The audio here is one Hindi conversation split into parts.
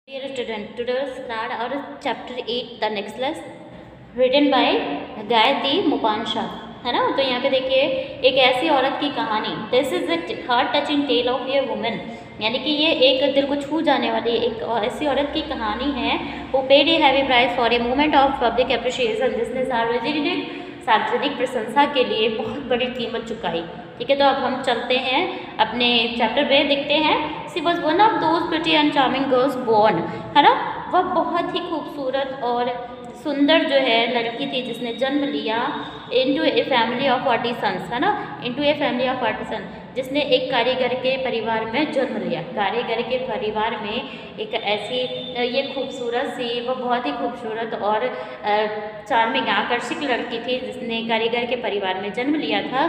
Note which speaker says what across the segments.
Speaker 1: Dear student, today we'll start our chapter 8, the next lesson, written by Gayatri मुपांशा, है ना। तो यहाँ पे देखिए एक ऐसी औरत की कहानी, this is the heart touching tale of a women, यानी कि ये एक दिल को छू जाने वाली एक ऐसी औरत की कहानी है। वो paid a heavy price for a movement of public appreciation, जिसने सार्वजनिक प्रशंसा के लिए बहुत बड़ी कीमत चुकाई। ठीक है, तो अब हम चलते हैं अपने चैप्टर पे, देखते हैं। She was one of those pretty and charming girls born, है ना। वह बहुत ही खूबसूरत और सुंदर जो है लड़की थी जिसने जन्म लिया into a family of artisans, है ना, into a family of artisan, जिसने एक कारीगर के परिवार में जन्म लिया। कारीगर के परिवार में एक ऐसी ये खूबसूरत सी, वह बहुत ही खूबसूरत और चार्मिंग आकर्षक लड़की थी जिसने कारीगर के परिवार में जन्म लिया था।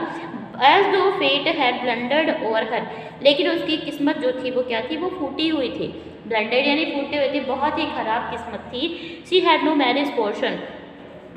Speaker 1: एज दो फेट हैड ब्लंडर्ड ओवर हर, लेकिन उसकी किस्मत जो थी वो क्या थी, वो फूटी हुई थी। ब्लंडर्ड यानी फूटे हुए थी, बहुत ही खराब किस्मत थी। She had no marriage portion,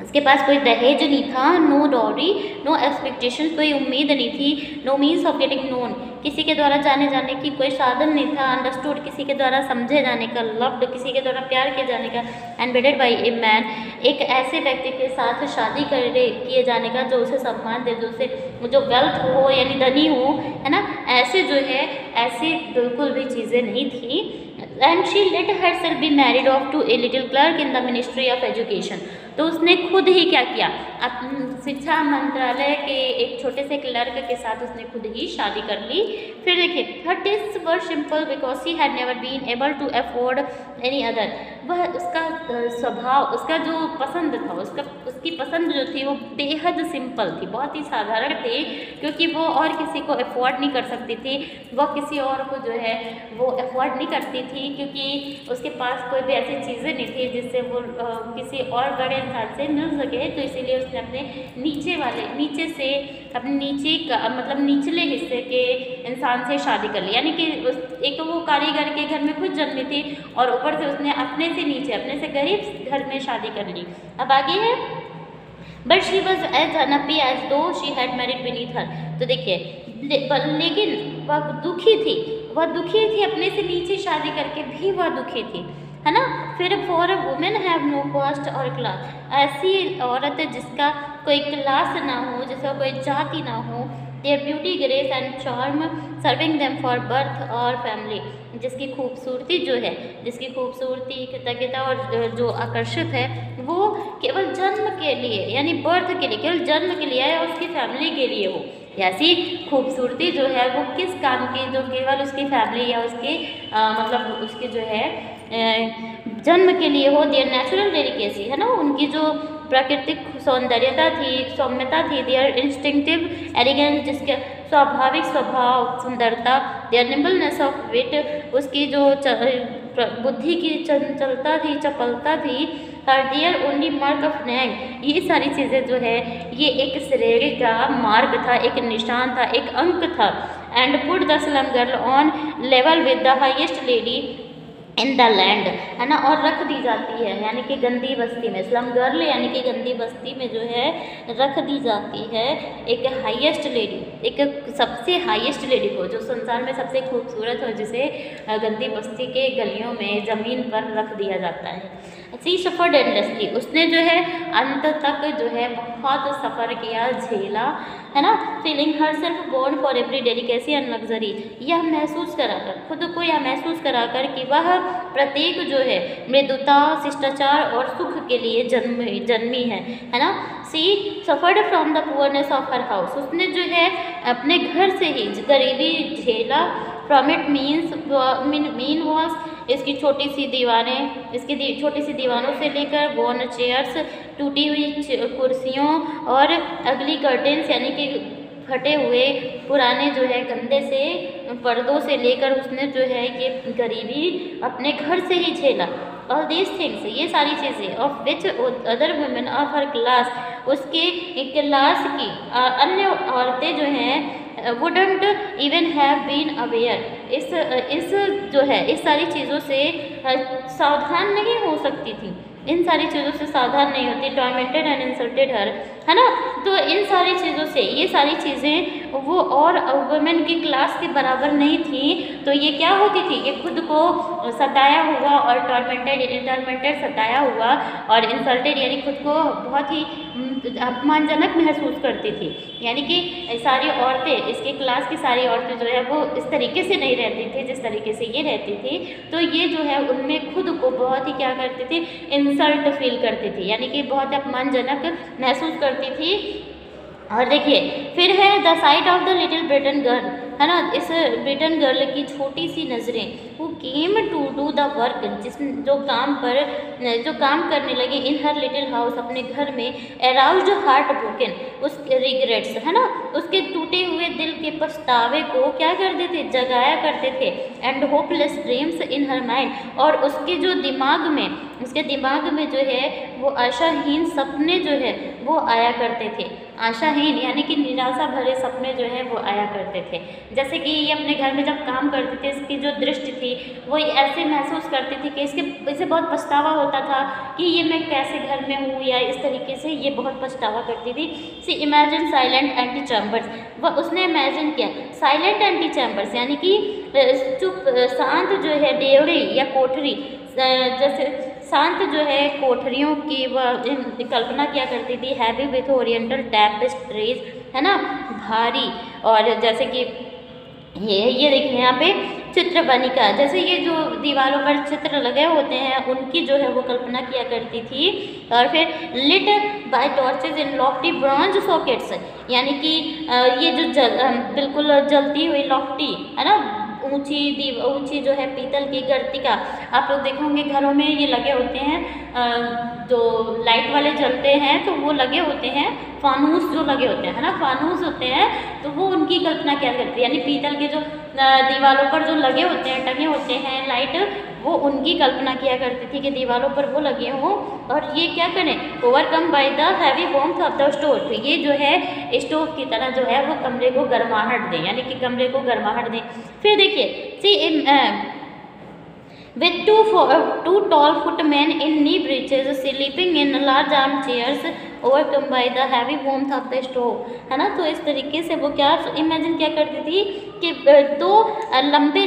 Speaker 1: उसके पास कोई दहेज नहीं था। नो डॉरी, नो एक्सपेक्टेशन, कोई उम्मीद नहीं थी। No means of getting known, किसी के द्वारा जाने जाने की कोई साधन नहीं था। अंडरस्टूड, किसी के द्वारा समझे जाने का। लव्ड, किसी के द्वारा प्यार किए जाने का। एंड वेडेड बाई ए मैन, एक ऐसे व्यक्ति के साथ शादी किए जाने का जो उसे सम्मान दे, जो वेल्थ हो यानी धनी हो, है ना। ऐसे जो है ऐसी बिल्कुल भी चीज़ें नहीं थी। And she let herself be married off to a little clerk in the ministry of education, तो उसने खुद ही क्या किया, शिक्षा मंत्रालय के एक छोटे से क्लर्क के साथ उसने खुद ही शादी कर ली। फिर देखिए, her taste were simple because she had never been able to afford any other. वह उसका स्वभाव, उसका जो पसंद था, उसकी पसंद जो थी वो बेहद सिंपल थी, बहुत ही साधारण थी, क्योंकि वो और किसी को अफोर्ड नहीं कर सकती थी। वह किसी और को जो है वो अफोर्ड नहीं करती थी, क्योंकि उसके पास कोई भी ऐसी चीज़ें नहीं थी जिससे वो किसी और बड़े इंसान से मिल सके। तो इसीलिए उसने अपने नीचे से अपने नीचे का मतलब निचले हिस्से के इंसान से शादी कर ली, यानी कि एक तो वो कारीगर के घर में खुद जन्मी थी और ऊपर से उसने अपने से गरीब घर में शादी कर ली। अब आगे है, but she was as unhappy as though she had married beneath her. तो देखिए, लेकिन वह दुखी थी अपने से नीचे शादी करके भी वह दुखी थी, है ना। फिर for a women have no caste और क्लास, ऐसी औरत है जिसका कोई क्लास ना हो, जिसका कोई जाति ना हो। There beauty grace and charm serving them for birth और फैमिली, जिसकी खूबसूरती कृतज्ञता और जो आकर्षित है वो केवल जन्म के लिए यानी बर्थ के लिए, केवल जन्म के लिए या उसकी फैमिली के लिए हो। ऐसी खूबसूरती जो है वो किस काम की, जो केवल उसकी फैमिली या उसके मतलब उसके जो है जन्म के लिए हो। देयर नेचुरल डेलिकेसी, है ना, उनकी जो प्राकृतिक सौंदर्यता थी, सौम्यता थी। देयर इंस्टिंक्टिव एलिगेंस, जिसके स्वाभाविक स्वभाव सुंदरता। देयर निम्बलनेस ऑफ विट, उसकी जो बुद्धि की चंचलता थी, चपलता थी। हर देयर ओनली मार्क ऑफ नैंग, ये सारी चीज़ें जो है ये एक श्रेणी का मार्ग था, एक निशान था, एक अंक था। And put the slum girl on level with the highest lady in the land, है ना, और रख दी जाती है यानी कि गंदी बस्ती में। स्लम गर्ल यानी कि गंदी बस्ती में जो है रख दी जाती है एक हाईएस्ट लेडी, एक सबसे हाईएस्ट लेडी को, जो संसार में सबसे खूबसूरत हो, जिसे गंदी बस्ती के गलियों में ज़मीन पर रख दिया जाता है। सी सफ़र्ड एंडलेसली, उसने जो है अंत तक जो है बहुत सफ़र किया, झेला, है ना। Feeling herself born for every delicacy and luxury, यह महसूस कराकर, खुद को यह महसूस कराकर कि वह प्रत्येक जो है मृदुता, शिष्टाचार और सुख के लिए जन्मी है ना। She suffered from the poorness of her house, उसने जो है अपने घर से ही गरीबी झेला। फ्रॉम इट मीन वॉज, इसकी छोटी सी दीवारों से लेकर वॉर्न चेयर्स, टूटी हुई कुर्सियों और अगली कर्टेन्स यानी कि फटे हुए पुराने जो है गंदे से पर्दों से लेकर उसने जो है ये गरीबी अपने घर से ही झेला। ऑल दीज थिंग्स, ये सारी चीज़ें, of which other women of her class, उसके क्लास की अन्य औरतें जो हैं wouldn't even have been aware, इस जो है इस सारी चीज़ों से सावधान नहीं हो सकती थी, इन सारी चीज़ों से सावधान नहीं होती। टॉर्मेंटेड एंड इंसल्टेड हर, है ना। तो इन सारी चीज़ों से, ये सारी चीज़ें वो और वुमेन की क्लास के बराबर नहीं थी, तो ये क्या होती थी, ये खुद को सताया हुआ और टॉर्मेंटेड सताया हुआ और इंसल्टेड यानी खुद को बहुत ही अपमानजनक महसूस करती थी। यानी कि सारी औरतें, इसके क्लास की सारी औरतें जो है वो इस तरीके से नहीं रहती थी जिस तरीके से ये रहती थी। तो ये जो है उनमें खुद को बहुत ही क्या करती थी, इंसल्ट फील करती थी, यानी कि बहुत अपमानजनक महसूस करती थी। और देखिए फिर है the site of the little Britain girl, है ना। इस ब्रिटन गर्ल की छोटी सी नज़रें, वो came to do the work, जो काम करने लगे इन हर लिटिल हाउस, अपने घर में। अराउज्ड हार्ट ब्रोकन, उस रिग्रेट्स, है ना, उसके टूटे हुए दिल के पछतावे को क्या करते थे, जगाया करते थे। And hopeless dreams in her mind, और उसके दिमाग में जो है वो आशाहीन सपने जो है वो आया करते थे। आशाहीन यानी कि निराशा भरे सपने जो है वो आया करते थे। जैसे कि ये अपने घर में जब काम करते थे, इसकी जो दृष्टि थी वो ऐसे महसूस करती थी कि इसे बहुत पछतावा होता था कि ये मैं कैसे घर में हूँ, या इस तरीके से ये बहुत पछतावा करती थी। सी इमेजिन साइलेंट एंटी चैम्बर्स, वह उसने इमेजिन किया साइलेंट एंटी चैम्बर्स, यानी कि चुप शांत जो है डेवड़ी या कोठरी, जैसे शांत जो है कोठरियों की वह कल्पना किया करती थी। हैवी विथ ओरिएंटल टैपेस्ट्रीज, है ना, भारी। और जैसे कि ये देखिए यहाँ पे चित्र बनिका, जैसे ये जो दीवारों पर चित्र लगे होते हैं उनकी जो है वो कल्पना किया करती थी। और फिर लिट बाय टॉर्चेज इन लॉफ्टी ब्रॉन्ज सॉकेट्स, यानी कि ये जो बिल्कुल जलती हुई लॉफ्टी, है ना, ऊंची जो है पीतल की गर्तिका, आप लोग देखोगे घरों में ये लगे होते हैं, जो लाइट वाले जलते हैं तो वो लगे होते हैं, फानूस जो लगे होते हैं, है ना, फानूस होते हैं, तो वो उनकी कल्पना क्या करती है, यानी पीतल के जो दीवारों पर जो लगे होते हैं, टंगे होते हैं लाइट, वो उनकी कल्पना किया करती थी कि दीवारों पर वो लगे हों और ये क्या करें, overcome by the heavy warmth of the stove, तो ये जो है स्टोव की तरह जो है वो कमरे को गर्माहट दें, यानी कि कमरे को गर्माहट दें। फिर देखिए सी with two tall footmen in knee breeches sleeping in large armchairs overcome by the heavy warmth of the stove, है ना। तो इस तरीके से वो क्या इमेजिन क्या करती थी कि दो लंबे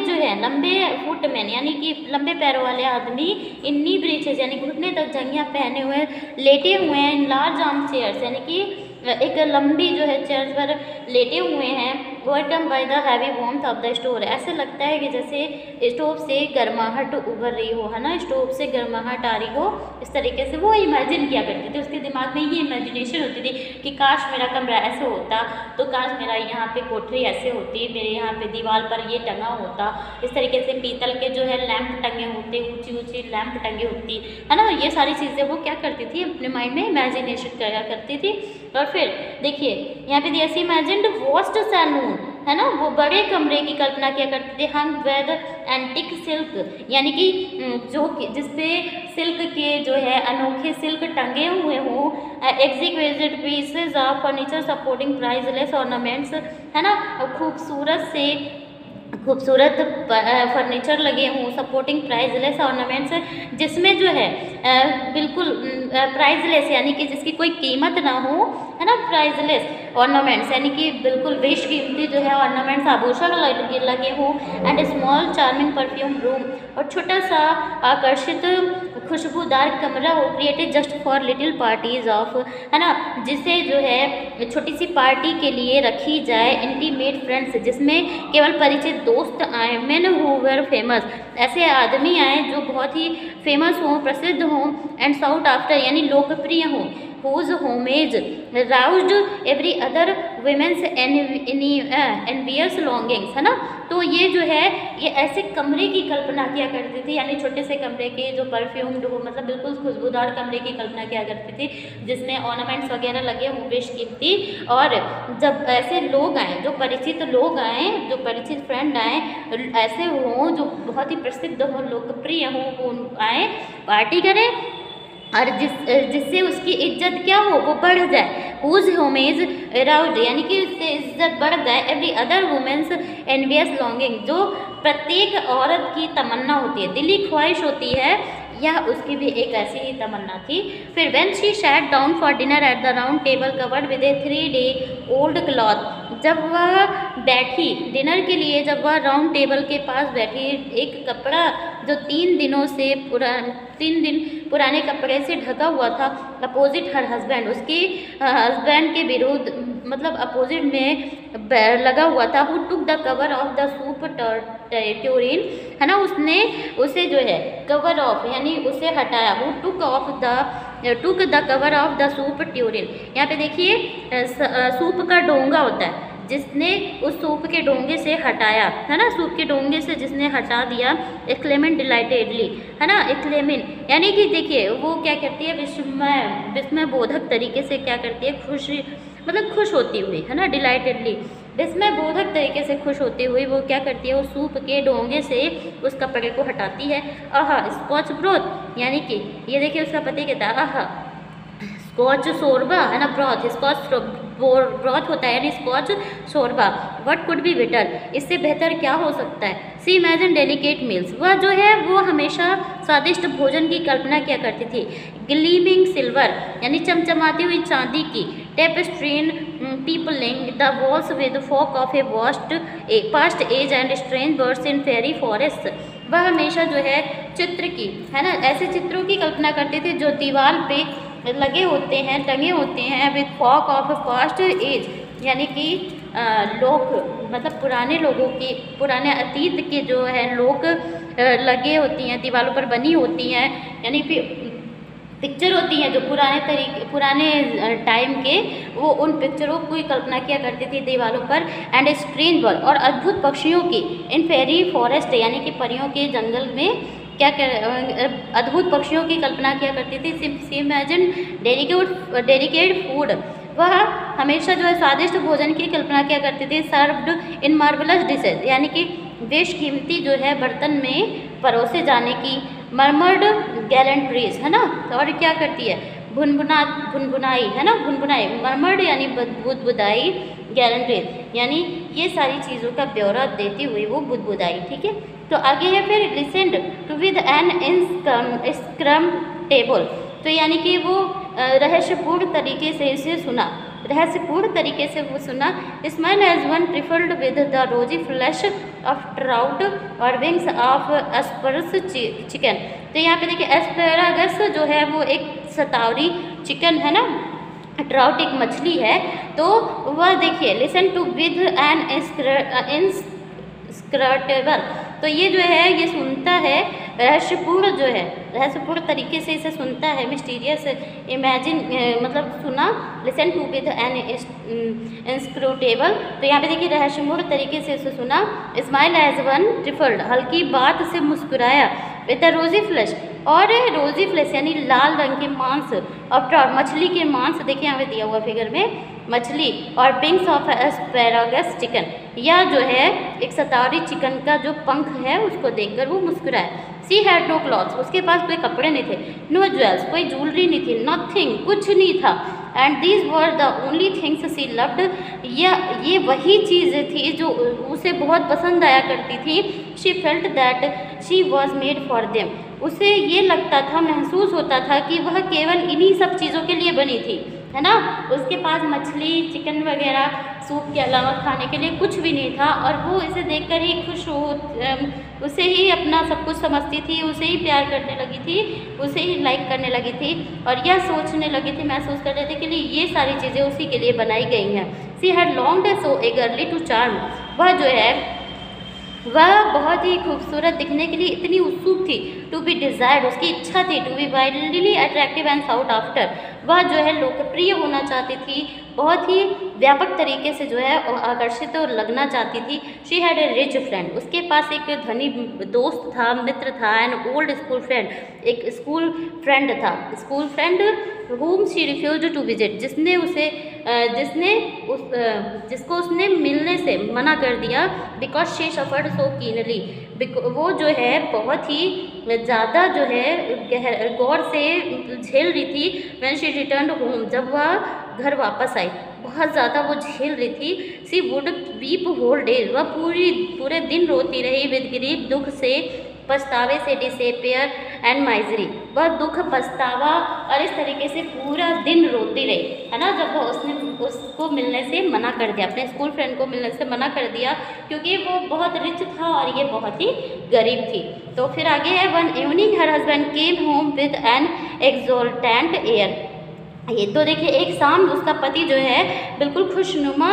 Speaker 1: फुटमैन यानी कि लंबे पैरों वाले आदमी इन नी ब्रीचेस यानी घुटने तक जंघियाँ पहने हुए लेटे हुए हैं, इन लार्ज आर्म चेयर्स यानी कि एक लंबी जो है चेयर पर लेटे हुए हैं, overcome by the heavy warmth of the stove, ऐसे लगता है कि जैसे स्टोव से गर्माहट उभर रही हो, है ना, स्टोव से गर्माहट आ रही हो, इस तरीके से वो इमेजिन किया करती थी। उसके दिमाग में ये इमेजिनेशन होती थी कि काश मेरा कमरा ऐसे होता, तो काश मेरा यहाँ पे कोठरी ऐसे होती, मेरे यहाँ पे दीवार पर ये टंगा होता, इस तरीके से पीतल के जो है लैंप टंगे होते, ऊंची लैंप टंगे होती, है ना। ये सारी चीज़ें वो क्या करती थी, अपने माइंड में इमेजिनेशन करा करती थी। और फिर देखिए यहाँ पे दिया सी इमेजिन्ड वास्ट सैलून, है ना, वो बड़े कमरे की कल्पना किया करते थे। हंग विद एंटिक सिल्क यानी कि जो जिसपे सिल्क के जो है अनोखे सिल्क टंगे हुए हों, executed pieces of furniture supporting priceless ornaments, है ना, खूबसूरत फर्नीचर लगे हों, सपोर्टिंग प्राइसलेस ऑर्नामेंट्स, जिसमें जो है बिल्कुल प्राइसलेस यानी कि जिसकी कोई कीमत ना हो, है ना, प्राइसलेस ऑर्नामेंट्स यानी कि बिल्कुल बेशकीमती जो है ऑर्नामेंट्स आभूषण लगे हों। And small charming perfume room, और छोटा सा आकर्षित खुशबूदार कमरा हो, created just for little parties of, है ना, जिसे जो है छोटी सी पार्टी के लिए रखी जाए। इंटीमेट फ्रेंड्स, जिसमें केवल परिचित दोस्त आए। मेन हु वर फेमस, ऐसे आदमी आए जो बहुत ही फेमस हों, प्रसिद्ध हों। एंड साउट आफ्टर यानी लोकप्रिय हों। whose homage roused every other women's envious longings, है ना। तो ये जो है ये ऐसे कमरे की कल्पना किया करती थी, यानी छोटे से कमरे के जो परफ्यूम्ड हो, मतलब बिल्कुल खुशबूदार कमरे की कल्पना किया करती थी, जिसमें ऑर्नामेंट्स वगैरह लगे हों बेशकीमती। और जब ऐसे लोग आएँ, जो परिचित लोग आएँ, जो परिचित फ्रेंड आएँ, ऐसे हों जो बहुत ही प्रसिद्ध हों, लोकप्रिय हों, वो आएँ, पार्टी करें, और जिससे उसकी इज्जत क्या हो, वो बढ़ जाए। हुज होमेज अराउंड यानी कि उससे इज्जत बढ़ जाए। Every other women's envious longing, जो प्रत्येक औरत की तमन्ना होती है, दिली ख्वाहिश होती है, यह उसकी भी एक ऐसी ही तमन्ना थी। फिर when she sat down for dinner at the round table covered with A 3-day old cloth, जब वह बैठी डिनर के लिए, जब वह राउंड टेबल के पास बैठी, एक कपड़ा जो 3 दिन पुराने कपड़े से ढका हुआ था, अपोजिट हर हस्बैंड, उसके हस्बैंड के विरुद्ध, मतलब अपोजिट में लगा हुआ था। Who took the cover of the soup Turin, है ना, उसने उसे जो है कवर ऑफ यानी उसे हटाया। Who took the cover of the soup Turin, यहाँ पे देखिए सूप का डोंगा होता है, जिसने उस सूप के डोंगे से हटाया, है ना, सूप के डोंगे से जिसने हटा दिया। एक्लेमेंट डिलाइटेडली, है ना, एक्लेमेंट यानी कि देखिए वो क्या करती है, विस्मय बोधक तरीके से क्या करती है, खुशी मतलब खुश होती हुई, है ना, डिलाइटेडली विस्मय बोधक तरीके से खुश होती हुई वो क्या करती है, वो सूप के डोंगे से उस कपड़े को हटाती है। आहा स्कॉच ब्रोथ, यानी कि ये देखिए उसका पति कहता है आहा स्कॉच शोरबा, है ना, ब्रॉथ, स्कॉच ब्रॉथ होता है यानी स्कॉच शोरबा। व्हाट कुड बी बेटर, इससे बेहतर क्या हो सकता है। सी इमेजिन डेलिकेट मील्स, वह जो है वो हमेशा स्वादिष्ट भोजन की कल्पना किया करती थी। ग्लीमिंग सिल्वर यानी चमचमाती हुई चांदी की, tapestry peopling the walls with folk of a past age and strange birds in fairy forest, वह हमेशा जो है चित्र की, है ना, ऐसे चित्रों की कल्पना करते थे जो दीवार पे लगे होते हैं, टंगे होते हैं, with folk of past age, यानी कि लोग मतलब पुराने लोगों की, पुराने अतीत के जो है लोग लगे होती हैं, दीवारों पर बनी होती हैं, यानी पिक्चर होती हैं जो पुराने टाइम के, वो उन पिक्चरों की कल्पना किया करती थी दीवारों पर। एंड स्क्रीन बर्ड, और अद्भुत पक्षियों की, इन फेरी फॉरेस्ट यानी कि परियों के जंगल में क्या अद्भुत पक्षियों की कल्पना किया करती थी। सी इमेजिन डेलिकेट फूड, वह हमेशा जो है स्वादिष्ट भोजन की कल्पना किया करती थी। सर्व्ड इन मार्वलस डिशेज, यानी कि बेशकीमती जो है बर्तन में परोसे जाने की। मर्मर्ड गैलेंट्रीज, है ना, और क्या करती है, भुनभुनाई, है ना, भुनभुनाई, मर्मर्ड यानी बुदबुदाई, गैलेंट्रीज यानी ये सारी चीज़ों का ब्यौरा देती हुई वो बुदबुदाई। ठीक है, तो आगे है फिर listened to with an inscrutable, तो यानी कि वो रहस्यपूर्ण तरीके से इसे सुना, रहस्यपूर्ण तरीके से वो सुना। Smile as one preferred with the rosy flesh of trout और विंग्स ऑफ एस्परस चिकन, तो यहाँ पे देखिए एस्पेरागस जो है वो एक सतावरी चिकन, है ना, ट्राउट एक मछली है, तो वह देखिए लिसन टू विद एन इंस्क्रटेबल, तो ये जो है ये सुनता है, रहस्यपूर्ण जो है रहस्यपूर्ण तरीके से इसे सुनता है। मिस्टीरियस इमेजिन मतलब सुना, listen to with an inscrutable, तो यहाँ पे देखिए रहस्यपूर्ण तरीके से इसे सुना। स्माइल एज वन प्रिफर्ड, हल्की बात से मुस्कुराया। विद द रोजी फ्लैश, और रोजी फ्लैश यानी लाल रंग के मांस, और ट्राउट मछली के मांस, देखिए यहाँ पे दिया हुआ फिगर में मछली, और विंग्स ऑफ एस्पेरागस चिकन, या जो है एक सतावरी चिकन का जो पंख है उसको देखकर वो मुस्कुराया। सी हैड नो क्लॉथ्स, उसके पास कोई कपड़े नहीं थे। नो ज्वेल्स, कोई ज्वेलरी नहीं थी। नथिंग, कुछ नहीं था। And these were the only things she loved, ये वही चीज़ें थी जो उसे बहुत पसंद आया करती थी। She felt that she was made for them, उसे ये लगता था, महसूस होता था कि वह केवल इन्हीं सब चीज़ों के लिए बनी थी, है ना। उसके पास मछली चिकन वगैरह सूप के अलावा खाने के लिए कुछ भी नहीं था, और वो इसे देखकर ही खुश हो, उसे ही अपना सब कुछ समझती थी, उसे ही प्यार करने लगी थी, उसे ही लाइक करने लगी थी, और यह सोचने लगी थी, महसूस कर रही थी कि ये सारी चीज़ें उसी के लिए बनाई गई हैं। She had longed so eagerly to charm, वह जो है वह बहुत ही खूबसूरत दिखने के लिए इतनी उत्सुक थी। टू बी डिज़ायर्ड, उसकी इच्छा थी। To be wildly attractive and sought after, वह जो है लोकप्रिय होना चाहती थी, बहुत ही व्यापक तरीके से जो है आकर्षित और लगना चाहती थी। She had a rich friend, उसके पास एक धनी दोस्त था, मित्र था। एन ओल्ड स्कूल फ्रेंड, एक स्कूल फ्रेंड था, school friend whom she refused to visit, जिसको उसने मिलने से मना कर दिया। Because she suffered so keenly, वो जो है बहुत ही ज़्यादा जो है गौर से झेल रही थी। व्हेन शी रिटर्न होम, जब वह घर वापस आई। बहुत ज़्यादा वो झेल रही थी। सी वुड वीप होल डे, वह पूरे दिन रोती रही। विद ग्रीफ, दुख से, पछतावे से, डिसेपियर एंड माइजरी, वह दुख, पछतावा और इस तरीके से पूरा दिन रोती रही, है ना। जब वह उसने उसको मिलने से मना कर दिया, अपने स्कूल फ्रेंड को मिलने से मना कर दिया, क्योंकि वो बहुत रिच था और ये बहुत ही गरीब थी। तो फिर आगे है, one evening her husband came home with an exultant air. ये तो देखिए, एक शाम उसका पति जो है बिल्कुल खुशनुमा,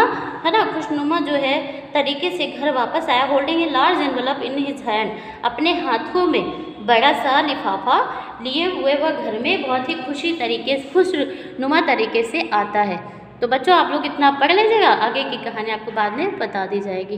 Speaker 1: है ना, खुशनुमा जो है तरीके से घर वापस आया। Holding a large envelope in his hand, अपने हाथों में बड़ा सा लिफाफा लिए हुए वह घर में बहुत ही खुशनुमा तरीके से आता है। तो बच्चों, आप लोग इतना पढ़ लीजिएगा, आगे की कहानी आपको बाद में बता दी जाएगी।